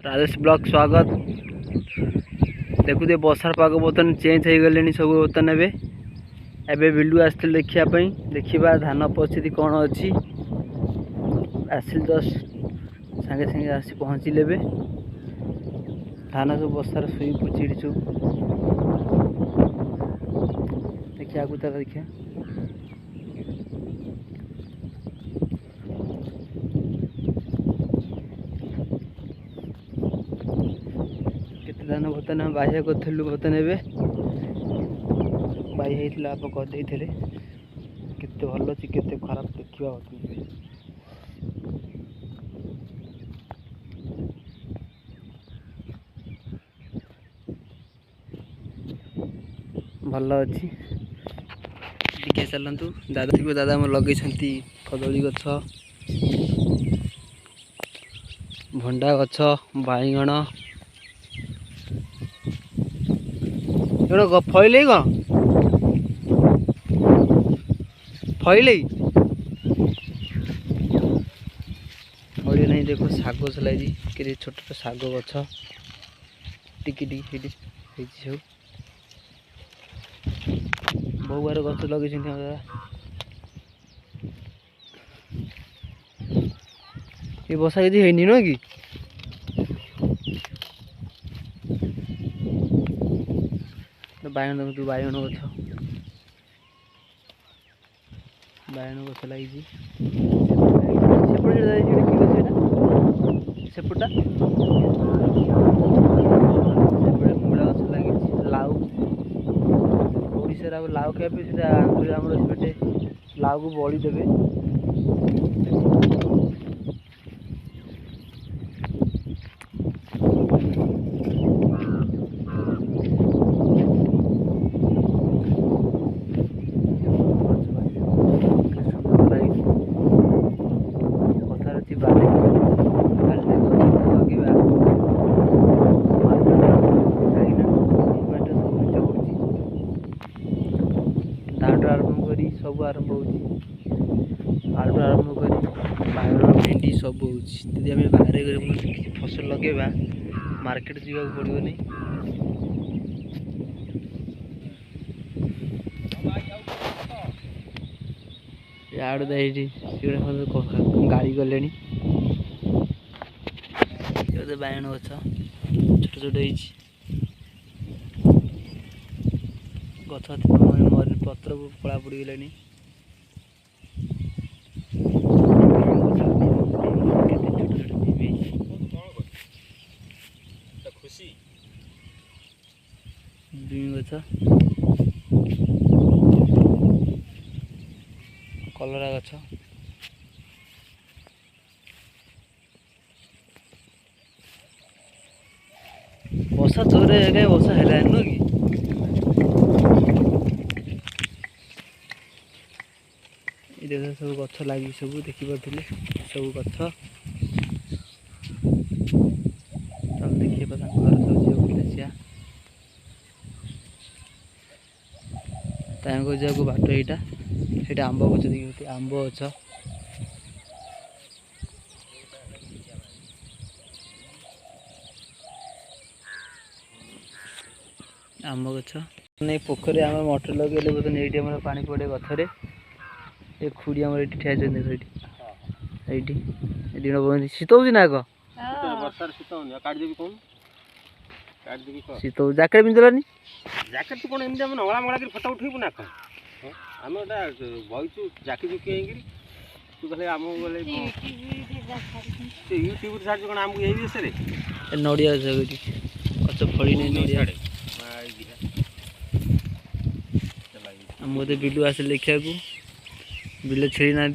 Rajesh blog स्वागत। देखुए बर्षार पाग बर्तन चेंज हो गले सब बर्तन एबे बिल्डू आसते देखापी देखा धान परिस्थिति कौन अच्छी आसिल जस्ट सागे सागे आसी पहुँचले धान सब बर्षार शुई चिड़ी सब देखिए आगु तार देखिए धान बर्तन हम बाह्य करूँ बर्तन ए बाह्य होता आप करदे केते भल अच्छी केते खराब देखा बर्तन भल अच्छी देखिए चलतु दादा दादा आम लगे कदली गछ भंडा गछ बाईगण फैल कौन फैल फैल नहीं देखो शाग चलाई कि छोट छोट शाग गछ टिकी सब बहु बार गच लगे ये बसा यदि है नुह कि बायण देखो बायण गछ लगी सेपटा मूला गछ लगी लाउ ओडिशार लाउ खाइबे से लाउ को बड़ी देवे सब आरंभ आलू आरंभ कर बाइगण भेंडी सब होती आम बाहर फसल लगेगा मार्केट जावा पड़ो नहीं गाड़ी गले बायण गछ छोट छोट गछ पत्र कला पड़ गले गछ कलरा गछ वर्षा जोरे वर्षा है नुह कि देख सब गछ लगी सब देखिपे सब गछ चल देखिए घर सब झील जाको बाट यहाँ आंब गच देखिए आंब गछ आंब गछ नहीं पोखरी आम मटर लगे बोलते ये पानी पड़े गथरे ये खुड़ी आम ठिया शीत हो ना आग शीत जैकेट पिंधलानी जैकेट कौन एमती आम नगला मगला फटा उठेबू ना कौन आम बहीचु जाकी जुकी तू कहले आम गले यूट्यूब छाड़ कौन आमको यही विषय नड़िया गच फड़ी नहीं नड़िया मत बिलू आसे देखा बिल छेड़ी ना